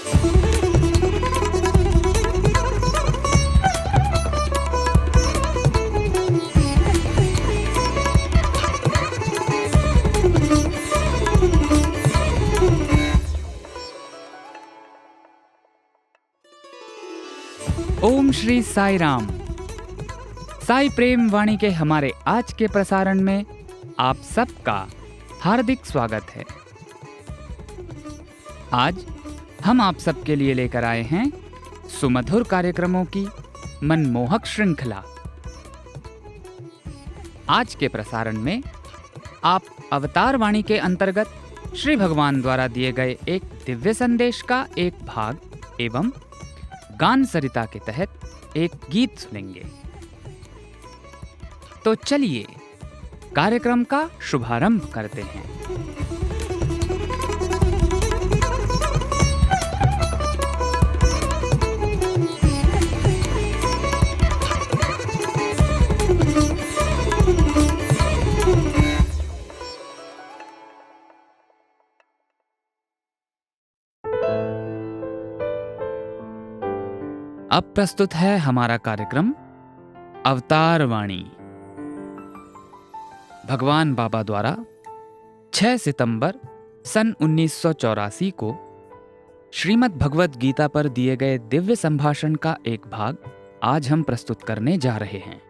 ओम श्री साई राम। साई प्रेम वाणी के हमारे आज के प्रसारण में आप सबका हार्दिक स्वागत है। आज हम आप सबके लिए लेकर आए हैं सुमधुर कार्यक्रमों की मनमोहक श्रृंखला। आज के प्रसारण में आप अवतार वाणी के अंतर्गत श्री भगवान द्वारा दिए गए एक दिव्य संदेश का एक भाग एवं गान सरिता के तहत एक गीत सुनेंगे। तो चलिए कार्यक्रम का शुभारंभ करते हैं। अब प्रस्तुत है हमारा कार्यक्रम अवतार वाणी। भगवान बाबा द्वारा 6 सितंबर सन 1984 को श्रीमद् भगवद गीता पर दिए गए दिव्य संभाषण का एक भाग आज हम प्रस्तुत करने जा रहे हैं।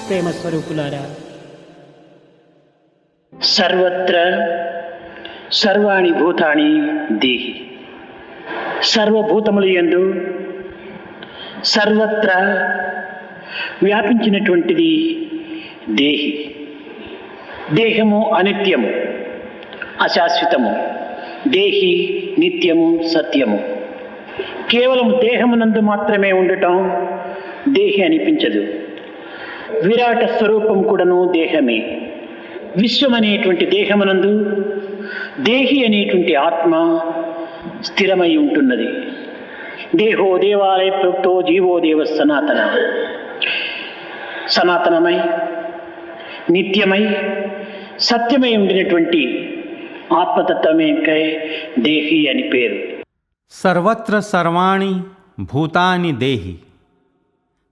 ప్రేమ స్వరూపులారా, సర్వత్ర సర్వాణి భూతాని దేహి. సర్వభూతములు యందు సర్వత్ర వ్యాపించినటువంటిది దేహి. దేహము అనిత్యము, అశాశ్వతము. దేహి నిత్యము, సత్యము. కేవలం దేహమునందు మాత్రమే ఉండటం దేహి అనిపించదు. విరాట స్వరూపం కూడాను దేహమే. విశ్వం అనేటువంటి దేహమునందు దేహి అనేటువంటి ఆత్మ స్థిరమై ఉంటున్నది. దేహో దేవాలయ ప్రోక్తో జీవో దేవ సనాతన. సనాతనమై నిత్యమై సత్యమై ఉండినటువంటి ఆత్మతత్వమే దేహి అని పేరు. सर्वत्र सर्वाणि भूतानि देहि.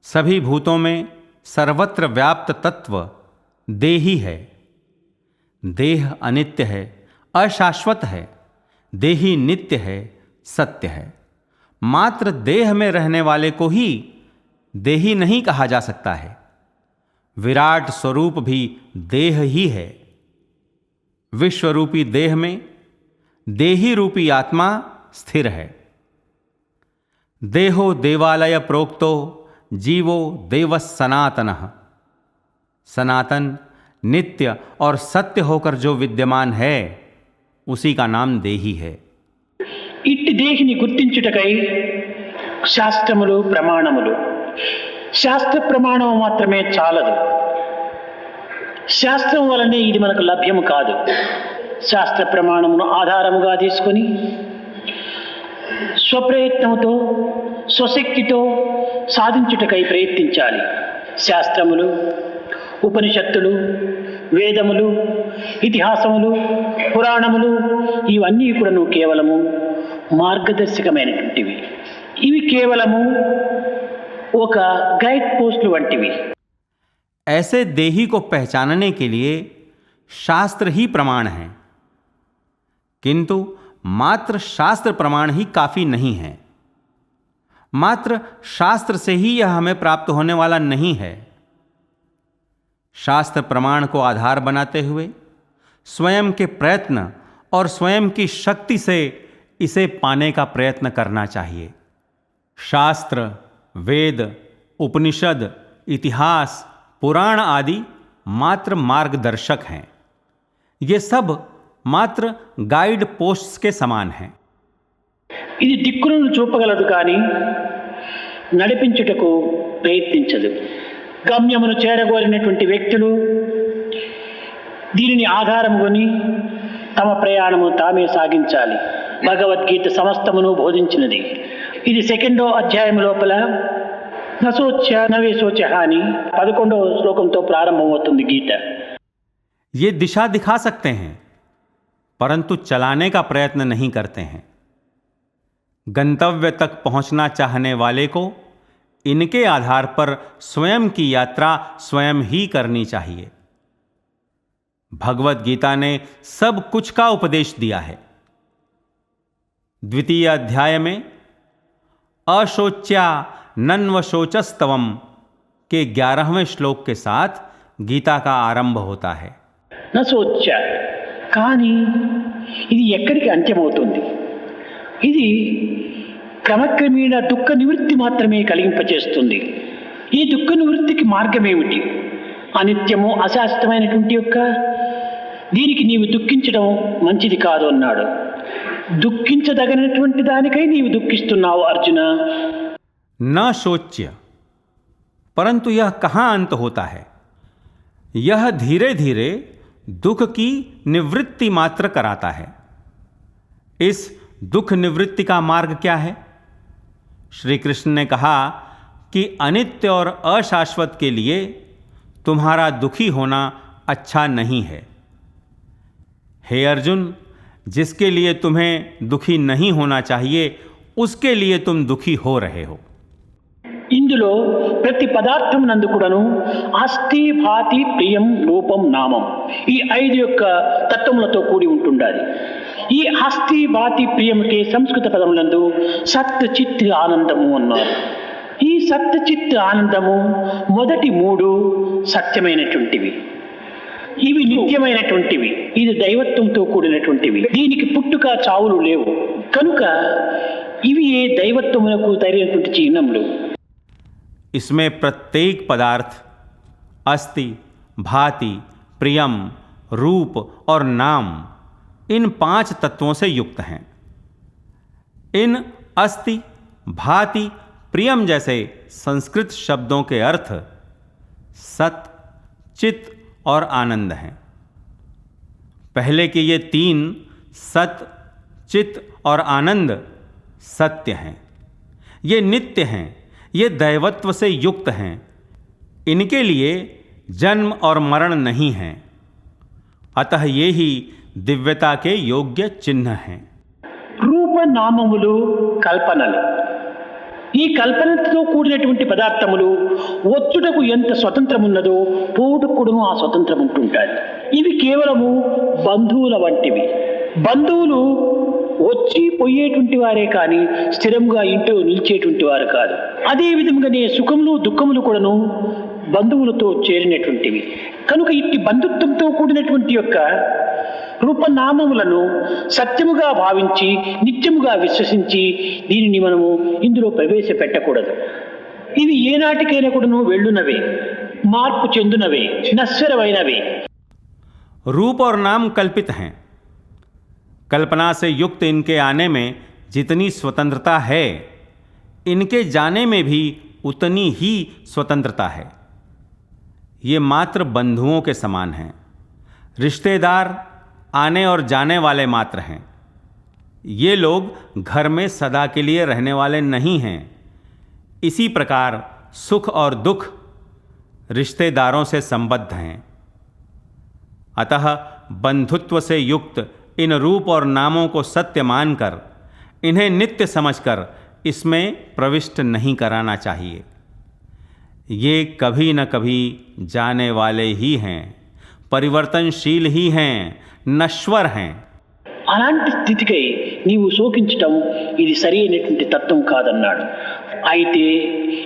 सभी भूतों में सर्वत्र व्याप्त तत्व देही है. देह अनित्य है, अशाश्वत है. देही नित्य है, सत्य है. मात्र देह में रहने वाले को ही देही नहीं कहा जा सकता है. विराट स्वरूप भी देह ही है. विश्वरूपी देह में देही रूपी आत्मा स्थिर है. देहो देवालय प्रोक्तो जीवो देव सनातनः. सनातन, नित्य और सत्य होकर जो विद्यमान है उसी का नाम देही है. ఇట్టి దేహిని గుర్తించుటకై శాస్త్రములు, ప్రమాణములు. శాస్త్ర ప్రమాణం మాత్రమే చాలదు. శాస్త్రం వలనే ఇది మనకు లభ్యము కాదు. శాస్త్ర ప్రమాణమును ఆధారముగా తీసుకొని స్వప్రయత్నముతో స్వశక్తితో సాధించుటకై ప్రయత్నించాలి. శాస్త్రములు, ఉపనిషత్తులు, వేదములు, ఇతిహాసములు, పురాణములు ఇవన్నీ కూడాను కేవలము మార్గదర్శకమైనటువంటివి. ఇవి కేవలము ఒక గైడ్ పోస్టులు వంటివి. ऐसे देही को पहचानने के लिए शास्त्र ही प्रमाण है. किंतु मात्र शास्त्र प्रमाण ही काफी नहीं है. मात्र शास्त्र से ही यह हमें प्राप्त होने वाला नहीं है. शास्त्र प्रमाण को आधार बनाते हुए स्वयं के प्रयत्न और स्वयं की शक्ति से इसे पाने का प्रयत्न करना चाहिए. शास्त्र, वेद, उपनिषद, इतिहास, पुराण आदि मात्र मार्गदर्शक हैं. ये सब मात्र गाइड पोस्ट्स के समान हैं. ఇది దిక్కులను చూపగలదు కానీ నడిపించుటకు ప్రయత్నించదు. గమ్యమును చేరగోరినటువంటి వ్యక్తులు దీనిని ఆధారముకొని తమ ప్రయాణము తామే సాగించాలి. భగవద్గీత సమస్తమును బోధించినది. ఇది 2వ అధ్యాయం లోపల నశోచ్య నవే శోచ అని 11వ శ్లోకంతో ప్రారంభమవుతుంది గీత. ये दिशा दिखा सकते हैं परंतु चलाने का प्रयत्न नहीं करते हैं. गंतव्य तक पहुंचना चाहने वाले को इनके आधार पर स्वयं की यात्रा स्वयं ही करनी चाहिए. भगवत गीता ने सब कुछ का उपदेश दिया है. द्वितीय अध्याय में अशोच्या नन्वशोचस्तवम के 11वें श्लोक के साथ गीता का आरंभ होता है. నశోచ్య కానీ ఇది ఎక్కడికి అంత్యమవుతుంది? ఇది క్రమక్రమేణ దుఃఖ నివృత్తి మాత్రమే కలిగింపచేస్తుంది. ఈ దుఃఖ నివృత్తికి మార్గం ఏమిటి? అనిత్యము అశాశ్వతమైనటువంటి యొక్క దీనికి నీవు దుఃఖించడం మంచిది కాదు అన్నాడు. దుఃఖించదగినటువంటి దానికై నీవు దుఃఖిస్తున్నావు అర్జున. न शोच्य परंतु यह कहाँ अंत होता है? यह धीरे धीरे दुख की निवृत्ति मात्र कराता है. इस दुख निवृत्ति का मार्ग क्या है? श्री कृष्ण ने कहा कि अनित्य और अशाश्वत के लिए तुम्हारा दुखी होना अच्छा नहीं है. हे अर्जुन, जिसके लिए तुम्हें दुखी नहीं होना चाहिए उसके लिए तुम दुखी हो रहे हो. ఇందులో ప్రతి పదార్థం నందు కూడాను అస్థి భాతి ప్రియం రూపం నామం ఈ 5 యొక్క తత్వములతో కూడి ఉంటుండాలి. ఈ అస్థి భాతి ప్రియముకే సంస్కృత పదములందు సత్ చిత్ ఆనందము అన్నారు. ఈ సత్ చిత్ ఆనందము మొదటి 3 సత్యమైనటువంటివి, ఇవి నిత్యమైనటువంటివి, ఇది దైవత్వంతో కూడినటువంటివి, దీనికి పుట్టుక చావులు లేవు కనుక ఇవి ఏ దైవత్వమునకు తగినటువంటి చిహ్నములు. इसमें प्रत्येक पदार्थ अस्ति, भाति, प्रियम, रूप और नाम इन 5 तत्वों से युक्त हैं. इन अस्ति, भाति, प्रियम जैसे संस्कृत शब्दों के अर्थ सत, चित और आनंद हैं. पहले के ये 3 सत, चित और आनंद सत्य हैं, ये नित्य हैं, ये दैवत्व से युक्त हैं. इनके लिए जन्म और मरण नहीं है. अतः ये ही दिव्यता के योग्य चिन्ह हैं. రూప నామములు కల్పనలు, ఈ కల్పనతో కూడినటువంటి పదార్థములు వచ్చుటకు ఎంత స్వతంత్రం ఉన్నదో పోవుటకు కూడా ఆ స్వతంత్రం ఉంటుంటాయి. ఇవి కేవలము బంధువుల వంటివి. బంధువులు వచ్చి పోయేటువంటి వారే కానీ స్థిరంగా ఇంట్లో నిలిచేటువంటి వారు కాదు. అదే విధంగానే సుఖములు దుఃఖములు కూడాను బంధువులతో చేరినటువంటివి కనుక ఇట్టి బంధుత్వంతో కూడినటువంటి యొక్క రూపనామములను సత్యముగా భావించి నిత్యముగా విశ్వసించి దీనిని మనము ఇందులో ప్రవేశపెట్టకూడదు. ఇవి ఏనాటికైనా కూడాను వెళ్ళునవే, మార్పు చెందునవే, నశ్వరమైనవే. रूप और नाम कल्पित हैं. कल्पना से युक्त इनके आने में जितनी स्वतंत्रता है, इनके जाने में भी उतनी ही स्वतंत्रता है. ये मात्र बंधुओं के समान हैं. रिश्तेदार आने और जाने वाले मात्र हैं. ये लोग घर में सदा के लिए रहने वाले नहीं हैं. इसी प्रकार सुख और दुख रिश्तेदारों से संबद्ध हैं. अतः बंधुत्व से युक्त इन रूप और नामों को सत्य मानकर इन्हें नित्य समझकर इसमें प्रविष्ट नहीं कराना चाहिए. ये कभी न कभी जाने वाले ही हैं, परिवर्तनशील ही हैं, नश्वर हैं. అలాంటి స్థితికై నీవు శోకించటం ఇది సరి అయినటువంటి తత్వం కాదన్నాడు. అయితే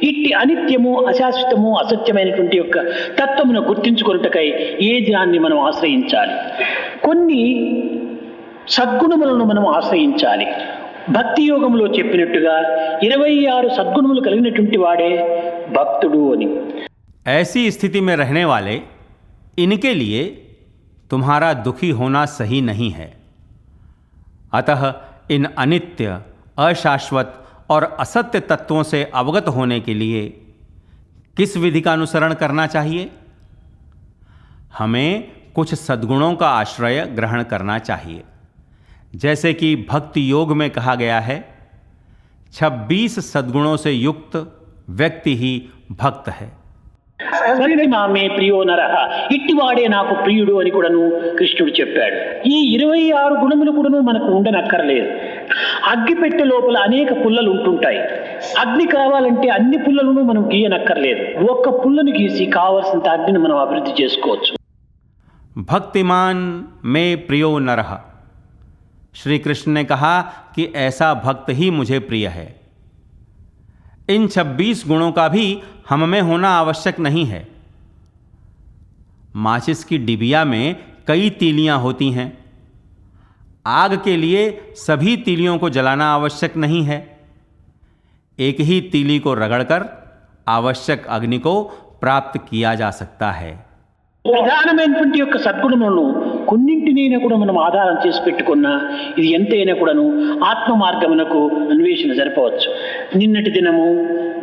ఇట్టి అనిత్యము అశాశ్వతము అసత్యమైనటువంటి యొక్క తత్వమును గుర్తించుకొనుటకై ఏ దాన్ని మనం ఆశ్రయించాలి? కొన్ని సద్గుణములను మనం ఆశ్రయించాలి. భక్తి యోగంలో చెప్పినట్టుగా 26 సద్గుణములు కలిగినటువంటి వాడే భక్తుడు అని. ऐसी स्थिति में रहने वाले इनके लिए तुम्हारा दुखी होना सही नहीं है. अतः इन अनित्य, अशाश्वत और असत्य तत्वों से अवगत होने के लिए किस विधि का अनुसरण करना चाहिए? हमें कुछ सद्गुणों का आश्रय ग्रहण करना चाहिए. जैसे कि भक्ति योग में कहा गया है, 26 सद्गुणों से युक्त व्यक्ति ही भक्त है। సత్య మామే ప్రియో నరః ఇట్టివాడే నాకు ప్రియుడు అని కూడాను కృష్ణుడు చెప్పాడు. ఈ 26 గుణములు కూడాను మనకు ఉండనక్కర్లేదు. అగ్గిపెట్టె లోపల అనేక పుల్లలు ఉంటుంటాయి. అగ్ని కావాలంటే అన్ని పుల్లలను మనం గీయనక్కర్లేదు. ఒక్క పుల్లను గీసి కావలసినంత అగ్నిని మనం అభివృద్ధి చేసుకోవచ్చు. भक्तिमान में प्रियो नरः, श्री कृष्ण ने कहा कि ऐसा भक्त ही मुझे प्रिय है। इन 26 गुणों का भी हम में होना आवश्यक नहीं है। माचिस की डिबिया में कई तीलियां होती हैं। आग के लिए सभी तीलियों को जलाना आवश्यक नहीं है। एक ही तीली को रगड़कर आवश्यक अग्नि को प्राप्त किया जा सकता है। ప్రధానమైనటువంటి యొక్క సద్గుణములను కొన్నింటినైనా కూడా మనం ఆధారం చేసి పెట్టుకున్నా ఇది ఎంతైనా కూడాను ఆత్మ మార్గమునకు అన్వేషణ జరపవచ్చు. నిన్నటి దినము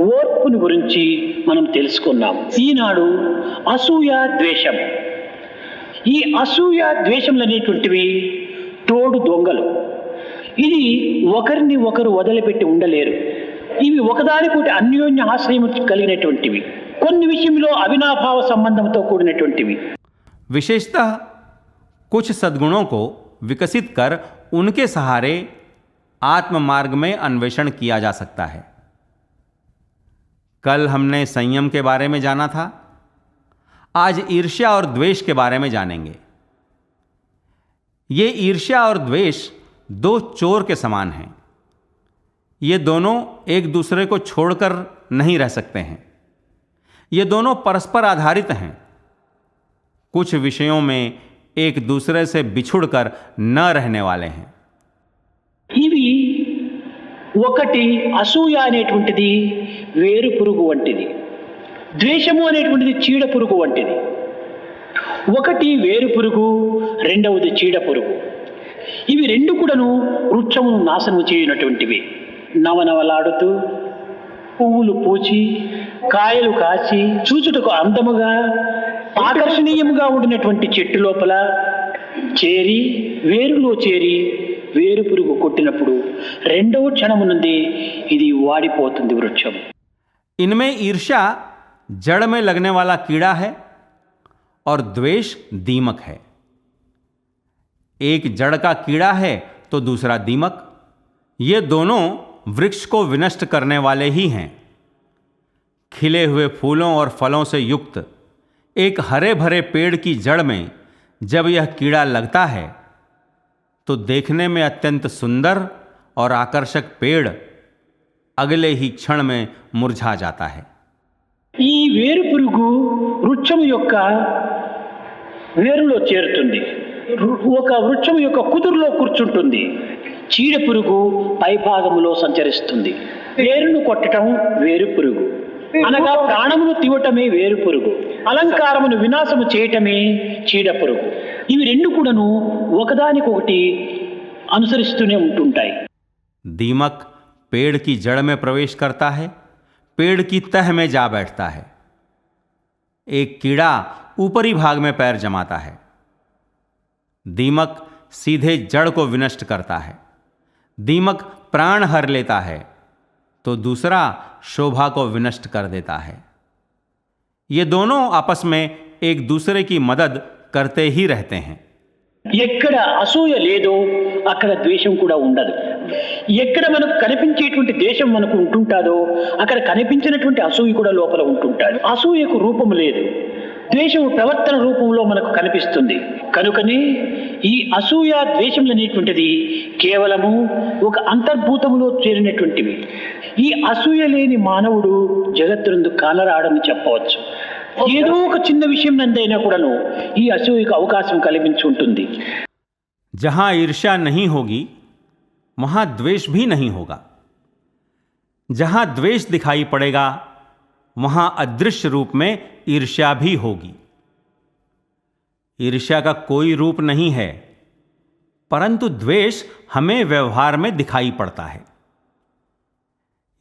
ఓర్పుని గురించి మనం తెలుసుకున్నాం. ఈనాడు అసూయ ద్వేషం. ఈ అసూయ ద్వేషములు అనేటువంటివి తోడు దొంగలు. ఇది ఒకరిని ఒకరు వదిలిపెట్టి ఉండలేరు. ఇవి ఒకదానికొకటి అన్యోన్య ఆశ్రయం కలిగినటువంటివి. కొన్ని విషయంలో అవినాభావ సంబంధంతో కూడినటువంటివి. विशेषतः कुछ सद्गुणों को विकसित कर उनके सहारे आत्म मार्ग में अन्वेषण किया जा सकता है। कल हमने संयम के बारे में जाना था, आज ईर्ष्या और द्वेष के बारे में जानेंगे। ये ईर्ष्या और द्वेष दो चोर के समान हैं। ये दोनों एक दूसरे को छोड़कर नहीं रह सकते हैं। ये दोनों परस्पर आधारित हैं। कुछ विषयों में एक दूसरे से बिछुड़कर न रहने वाले हैं। ఇవి ఒకటి అసూయ అనేటువంటిది వేరు పురుగు వంటిది. ద్వేషము అనేటువంటిది చీడ పురుగు వంటిది. ఒకటి వేరు పురుగు, రెండవది చీడ పురుగు. ఇవి రెండు కూడాను వృక్షమును నాశనం చేయనటువంటివి. నవనవలాడుతూ పువ్వులు పూచి కాయలు కాచి చూచుటకు అందముగా ఆకర్షణీయముగా ఉండినటువంటి చెట్టు లోపల చేరి వేరులో చేరి వేరు పురుగు కొట్టినప్పుడు రెండవ క్షణము నుండి ఇది వాడిపోతుంది వృక్షం. इनमें ईर्ष्या जड़ में लगने वाला कीड़ा है और द्वेष दीमक है। एक जड़ का कीड़ा है तो दूसरा दीमक। ये दोनों वृक्ष को विनष्ट करने वाले ही हैं। खिले हुए फूलों और फलों से युक्त एक हरे भरे पेड़ की जड़ में जब यह कीड़ा लगता है तो देखने में अत्यंत सुंदर और आकर्षक पेड़ अगले ही क्षण में मुरझा जाता है। ఈ వేరు పురుగు వృక్షము యొక్క వేరులో చేరుతుంది. ఒక వృక్షము యొక్క కుదురులో కూర్చుంటుంది. చీడ పురుగు పైభాగములో సంచరిస్తుంది. వేరును కొట్టడం వేరు పురుగు అనగా ప్రాణమును తీవటమే వేరు పురుగు. అలంకారమును వినాశము చేయటమే చీడ పురుగు. ఇవి రెండు కూడాను ఒకదానికొకటి అనుసరిస్తూనే ఉంటుంటాయి. दीमक पेड़ की जड़ में प्रवेश करता है, पेड़ की तह में जा बैठता है। एक कीड़ा ऊपरी भाग में पैर जमाता है। दीमक सीधे जड़ को विनष्ट करता है। दीमक प्राण हर लेता है तो दूसरा शोभा को विनष्ट कर देता है। ये दोनों आपस में एक दूसरे की मदद करते ही रहते हैं। ఎక్కడ అసూయ లేదో అక్కడ ద్వేషం కూడా ఉండదు. ఎక్కడ మనకు కనిపించేటువంటి ద్వేషం మనకు ఉంటుంటాదో అక్కడ కనిపించినటువంటి అసూయ కూడా లోపల ఉంటుంటాడు. అసూయకు రూపం లేదు, ద్వేషం ప్రవర్తన రూపంలో మనకు కనిపిస్తుంది. కనుకనే ఈ అసూయ ద్వేషములు అనేటువంటిది కేవలము ఒక అంతర్భూతములో చేరినటువంటివి. ఈ అసూయ లేని మానవుడు జగత్తునందు కానరాడని చెప్పవచ్చు. ఏదో ఒక చిన్న విషయం నందైనా కూడాను ఈ అసూయకు అవకాశం కల్పించి ఉంటుంది. जहां ईर्ष्या नहीं होगी वहां द्वेष भी नहीं होगा। जहां द्वेष दिखाई पड़ेगा वहां अदृश्य रूप में ईर्ष्या भी होगी। ईर्ष्या का कोई रूप नहीं है, परंतु द्वेष हमें व्यवहार में दिखाई पड़ता है।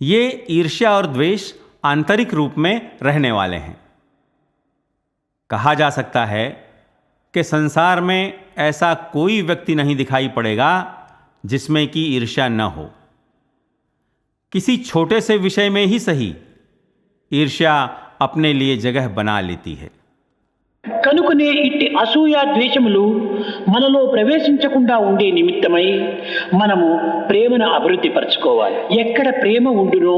ये ईर्ष्या और द्वेष आंतरिक रूप में रहने वाले हैं। कहा जा सकता है कि संसार में ऐसा कोई व्यक्ति नहीं दिखाई पड़ेगा जिसमें कि ईर्ष्या न हो। किसी छोटे से विषय में ही सही, ईर्ष्या अपने लिए जगह बना लेती है। కనుకనే ఇట్టి అసూయ ద్వేషములు మనలో ప్రవేశించకుండా ఉండే నిమిత్తమై మనము ప్రేమను అభివృద్ధి పరచుకోవాలి. ఎక్కడ ప్రేమ ఉండునో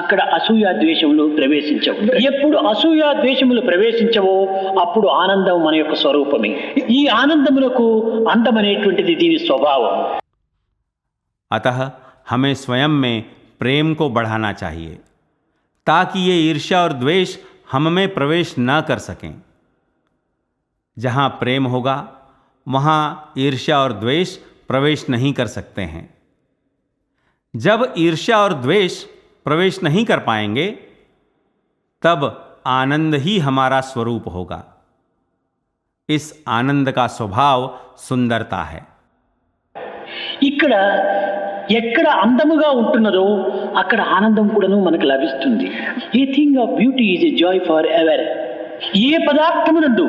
అక్కడ అసూయ ద్వేషములు ప్రవేశించవు. ఎప్పుడు అసూయ ద్వేషములు ప్రవేశించవో అప్పుడు ఆనందం మన యొక్క స్వరూపమే. ఈ ఆనందములకు అందమనేటువంటిది దీని స్వభావం. अतः हमें स्वयं में प्रेम को बढ़ाना चाहिए ताकि ये ईर्ष्या और द्वेष हम में प्रवेश न कर सकें। जहाँ प्रेम होगा वहाँ ईर्ष्या और द्वेष प्रवेश नहीं कर सकते हैं। जब ईर्ष्या और द्वेष प्रवेश नहीं कर पाएंगे तब आनंद ही हमारा स्वरूप होगा। इस आनंद का स्वभाव सुंदरता है। ఇక్కడ ఎక్కడ అందముగా ఉంటున్నదో అక్కడ ఆనందం కూడాను మనకు లభిస్తుంది. A thing of beauty is a joy for ever. ఏ పదార్థమునందు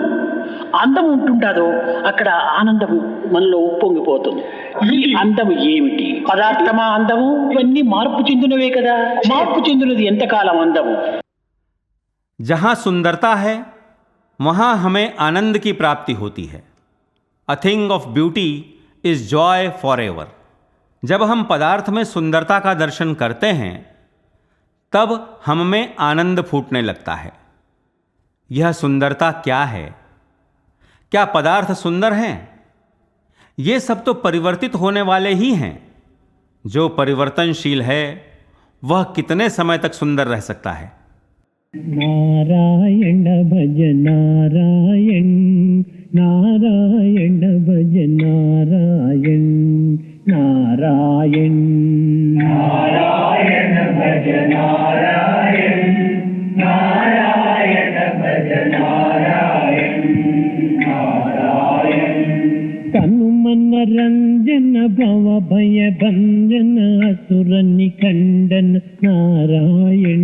అందం ఉంటుంటాదో అక్కడ ఆనందము మనలో ఉప్పొంగిపోతుంది. ఈ అందము ఏమిటి? పదార్థమా అందము? ఇవన్నీ మార్పు చెందినవే కదా. మార్పు చెందినది ఎంతకాలం అందము? जहाँ सुंदरता है वहाँ हमें आनंद की प्राप्ति होती है। A thing of beauty is Joy for ever. जब हम पदार्थ में सुंदरता का दर्शन करते हैं तब हम में आनंद फूटने लगता है। यह सुंदरता क्या है? क्या पदार्थ सुंदर हैं? ये सब तो परिवर्तित होने वाले ही हैं। जो परिवर्तनशील है वह कितने समय तक सुंदर रह सकता है? नारायण भज नारायण, नारायण भज नारायण, नारायण नारायण भज नारायण, नारायण भज नारायण, नारायण तनु मन रंजन भव भय भंजन असुर निखंडन नारायण,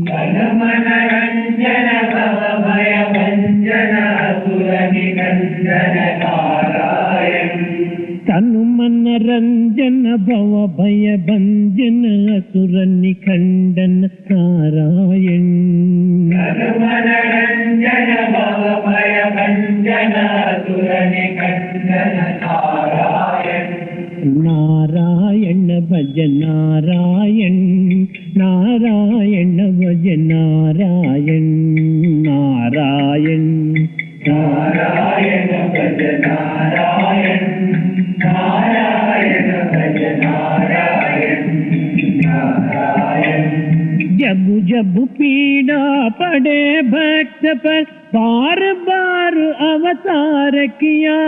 तनु मन रंजन भव भय भंजन असुर निखंडन नारायण, तनु मन रंजन भव भय भंजन असुर निखंडन नारायण, तनु मन रंजन भव भय भंजन असुर निखंडन नारायण, नारायण भज नारायण, नारायण भज नारायण, नारायण नारायण भज नारायण, नारायण भज नारायण, नारायण जब जब पीड़ा पड़े भक्त पर बार बार अवतार किया,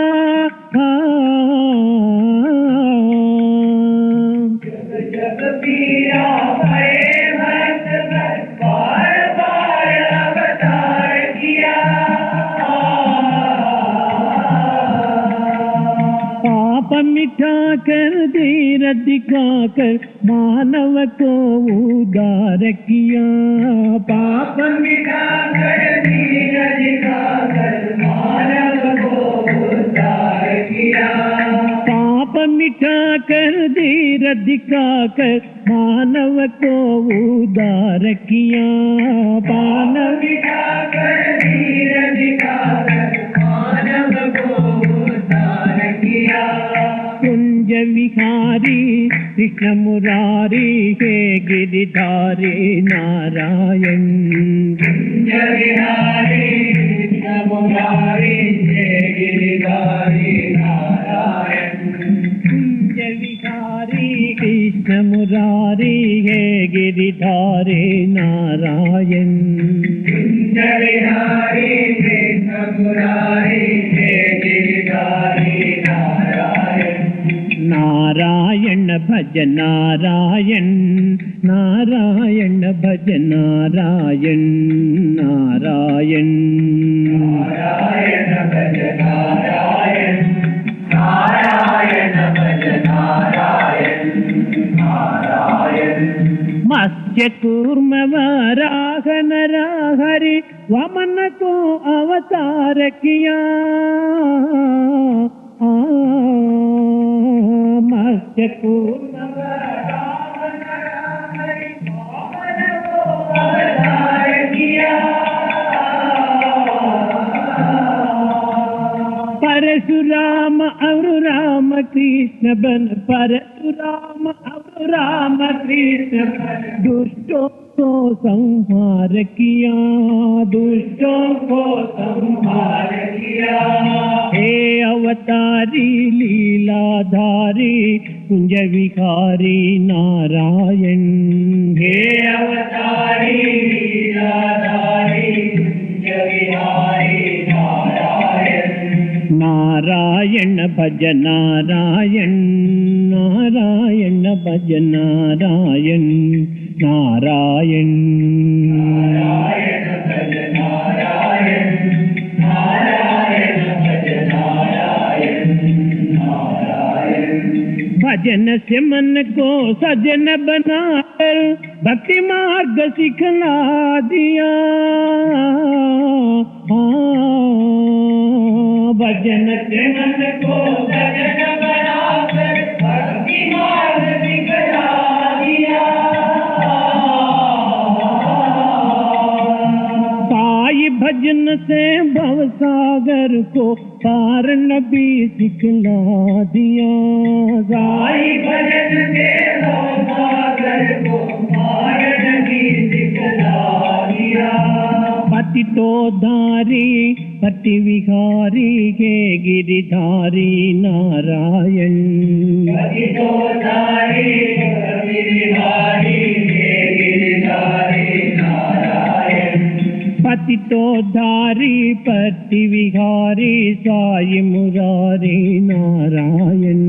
जब जब पीड़ा पड़े भक्त पर बार बार अवतार किया, पाप मिटा कर धीर दिखा कर मानव को उदार किया, पाप मिटा कर धीर दिखा कर मानव को उदार किया, पाप मिटा कर धीर दिखा कर मानव को उदार किया, मानव मिटा कर धीर दिखा कर मानव को उदार किया, कुंज विहारी कृष्ण मुरारी हे गिरिधारी नारायण, कुंज विहारी कृष्ण मुरारी हे गिरिधारी नारायण, कुंज विहारी कृष्ण मुरारी हे गिरिधारी नारायण, कुंज विहारी कृष्ण मुरारी हे गिरिधारी नारायण, नारायण भज नारायण, नारायण भज नारायण, नारायण नारायण भज नारायण, नारायण भज नारायण, नारायण मत्स्य कूर्म वराह नरहरि वामन को अवतार किया, मत्स्य कूर्म वराह नरहरि वामन को अवतार परशुराम और राम कृष्ण बन, परशुराम और राम कृष्ण बन, दुष्टों को संहार किया, दुष्टों को संहार किया। हे अवतारी लीलाधारी कुंज विहारी नारायण, हे अवतारी लीलाधारी कुंज विहारी नारायण। नारायण भज नारायण, नारायण भज नारायण, नारायण नारायण भज नारायण, नारायण भज नारायण, नारायण। भजन से मन को सजन बनाकर भक्ति मार्ग सिखला दिया, भजन से मन को सजन बनाकर भक्ति मार्ग सिखला दिया। साई भजन से भवसागर को पार नबी सिखला दिया, साई भजन से भवसागर को पार नबी सिखला दिया। पति तो धारी पति विहारी के गिरिधारी नारायण, पति तो धारी पति विहारी के गिरिधारी नारायण। पति तो धारी पति विहारी साई मुरारी नारायण,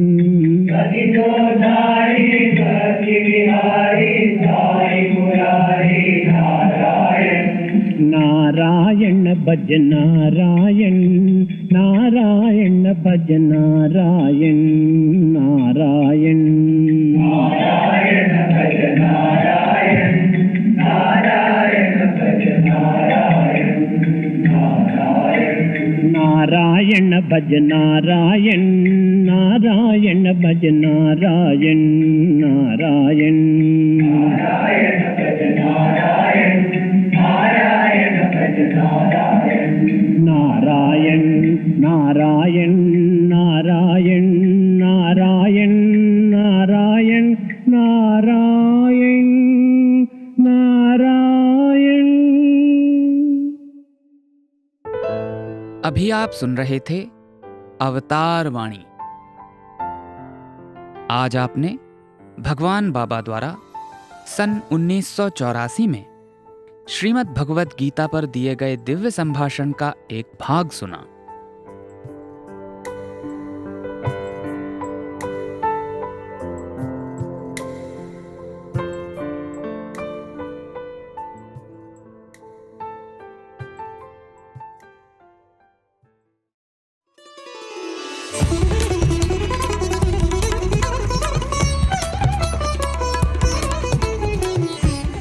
पति तो धारी पति विहारी साई मुरारी नारायण। नारायण भज नारायण, नारायण भज नारायण, नारायण नारायण भज नारायण, नारायण भज नारायण, नारायण। नारायण भज नारायण, नारायण भज नारायण, नारायण नारायण भज नारायण, नारायण भज नारायण, नारायण नारायण नारायण, नारायण नारायण नारायण, नारायण। अभी आप सुन रहे थे अवतार वाणी। आज आपने भगवान बाबा द्वारा सन 1984 में श्रीमद् भगवत गीता पर दिए गए दिव्य संभाषण का एक भाग सुना।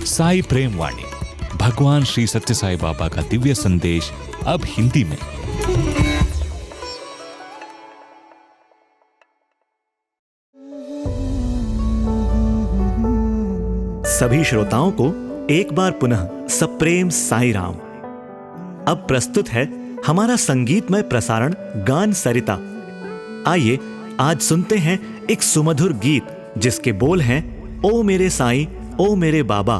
साई प्रेम वाणी, भगवान श्री सत्य साई बाबा का दिव्य संदेश अब हिंदी में। सभी श्रोताओं को एक बार पुनः सप्रेम साई राम। अब प्रस्तुत है हमारा संगीतमय प्रसारण गान सरिता। आइए आज सुनते हैं एक सुमधुर गीत जिसके बोल हैं ओ मेरे साईं ओ मेरे बाबा।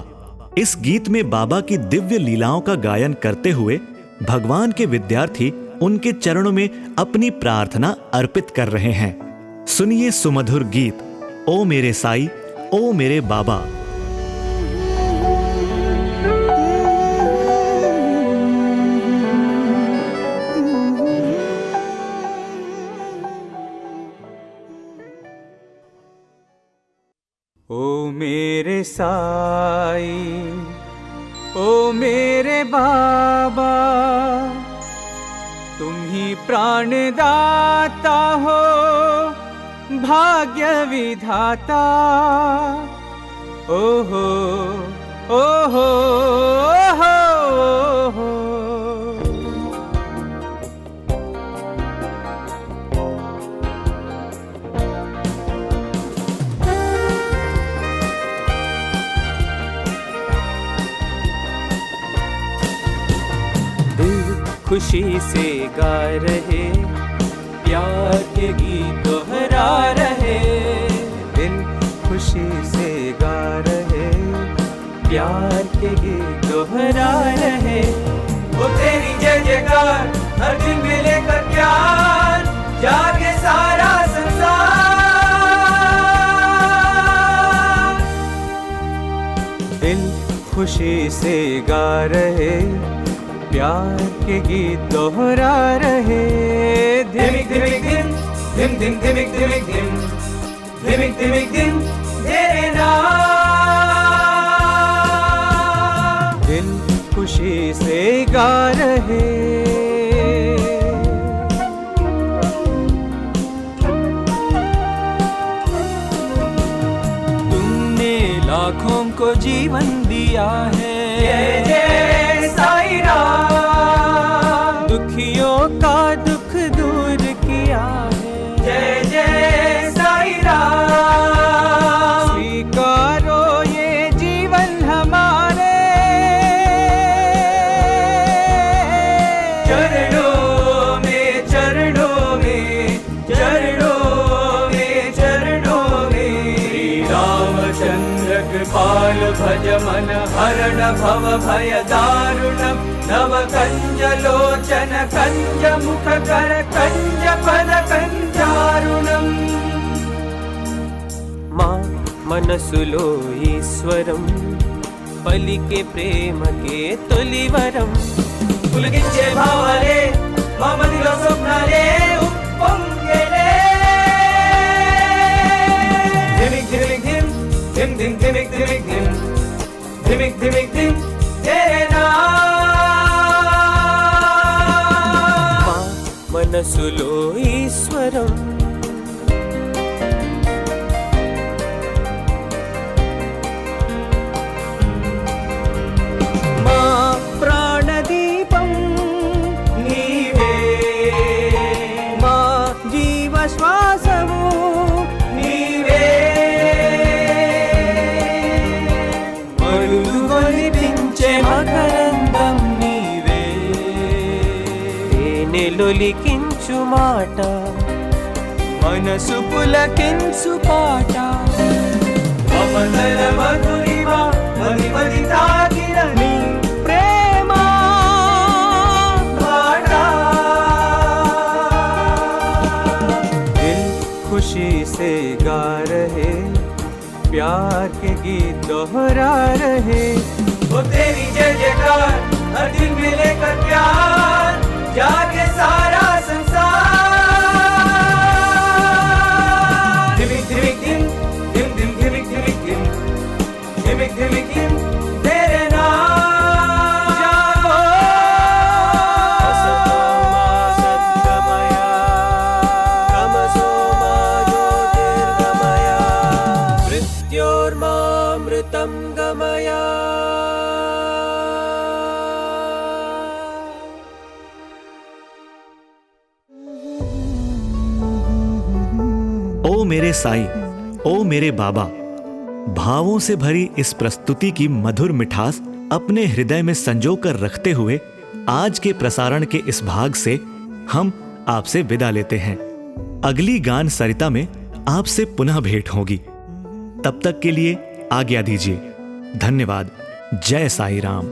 इस गीत में बाबा की दिव्य लीलाओं का गायन करते हुए भगवान के विद्यार्थी उनके चरणों में अपनी प्रार्थना अर्पित कर रहे हैं। सुनिए सुमधुर गीत ओ मेरे साईं ओ मेरे बाबा। ओ मेरे साईं ओ मेरे बाबा, तुम ही प्राणदाता हो भाग्य विधाता। ओहो ओहो ओहो। खुशी से गा रहे प्यार के गीत दोहरा रहे, दिल खुशी से गा रहे, प्यार के गीत दोहरा रहे। वो तेरी जय जयकार हर दिल में लेकर प्यार, जागे सारा संसार। दिल खुशी से गा रहे, प्यार के गीत दोहरा रहे। धिमिक धिमिक धिम, धिम धिम धिमिक धिमिक धिम, धिमिक धिमिक धिम तेरे नाम। दिल खुशी से गा रहे। तुमने लाखों को जीवन दिया है, जय जय साईं राम। दुखियों का दुख दूर किया है, जय जय साईं राम। स्वीकारो ये जीवन हमारे, चरणों में चरणों में चरणों में चरणों में। श्री रामचंद्र कृपाल भज मन हरण भव भय दारुणम। नव कंज लोचन कंज मुख कर कंज पद कंजारुणम। मां मनसुलो ईश्वरम, पलिके प्रेम के तोलिवरम। पुलकिंचे भावाले ममदिलो स्वप्नाले उप्पोंगेले। धिमिक धिमिक धिम, धिम धिम धिमिक धिमिक धिम, धिमिक धिमिक धिम तेरे नाम। मनसुलो ईश्वरम। मां प्राणदीपं नीवे, मां जीवश्वासवु नीवे। మరులు గొలిపించే మకరందం నీవే, తేనెలొలికించు మాట, మనసు పులకించు పాట। మమతల మధురిమ మది మది తాకిన నీ ప్రేమ పాట। दिल खुशी से गा रहे, प्यार के गीत दोहरा रहे। वो तेरी जय जयकार हर दिल में लेकर प्यार, जागे सारा संसार। धिमिक धिमिक धिम, धिम धिम धिमिक धिमिक धिम, धिमिक धिमिक धिम तेरे नाम। जागो असतो मा सद्गमया, तमसो मा ज्योतिर्गमया, मृत्योर्मामृतं गमया। ओ मेरे साईं, ओ मेरे बाबा, भावों से भरी इस प्रस्तुति की मधुर मिठास अपने हृदय में संजो कर रखते हुए आज के प्रसारण के इस भाग से हम आपसे विदा लेते हैं। अगली गान सरिता में आपसे पुनः भेंट होगी। तब तक के लिए आज्ञा दीजिए। धन्यवाद। जय साईं राम।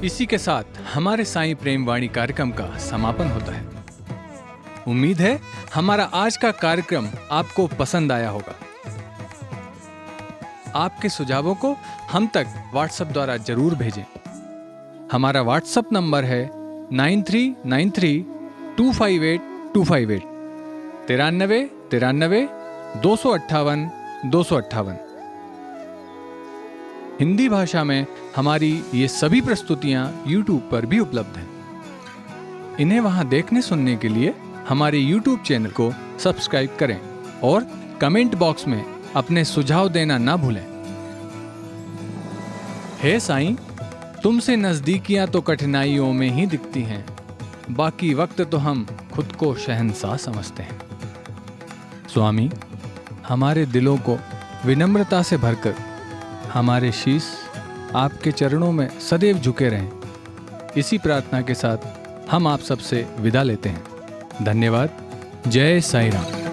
इसी के साथ हमारे साईं प्रेम वाणी कार्यक्रम का समापन होता है। उम्मीद है हमारा आज का कार्यक्रम आपको पसंद आया होगा। आपके सुझावों को हम तक व्हाट्सएप द्वारा जरूर भेजें। हमारा व्हाट्सएप नंबर है 9393258258 93 93 258 258। हिंदी भाषा में हमारी ये सभी प्रस्तुतियां YouTube पर भी उपलब्ध हैं। इन्हें वहां देखने सुनने के लिए हमारे YouTube चैनल को सब्सक्राइब करें और कमेंट बॉक्स में अपने सुझाव देना ना भूलें। हे साईं, तुमसे नजदीकियां तो कठिनाइयों में ही दिखती हैं, बाकी वक्त तो हम खुद को शहंशाह समझते हैं। स्वामी, हमारे दिलों को विनम्रता से भरकर हमारे शीश आपके चरणों में सदैव झुके रहें। इसी प्रार्थना के साथ हम आप सबसे विदा लेते हैं। धन्यवाद। जय साईं राम।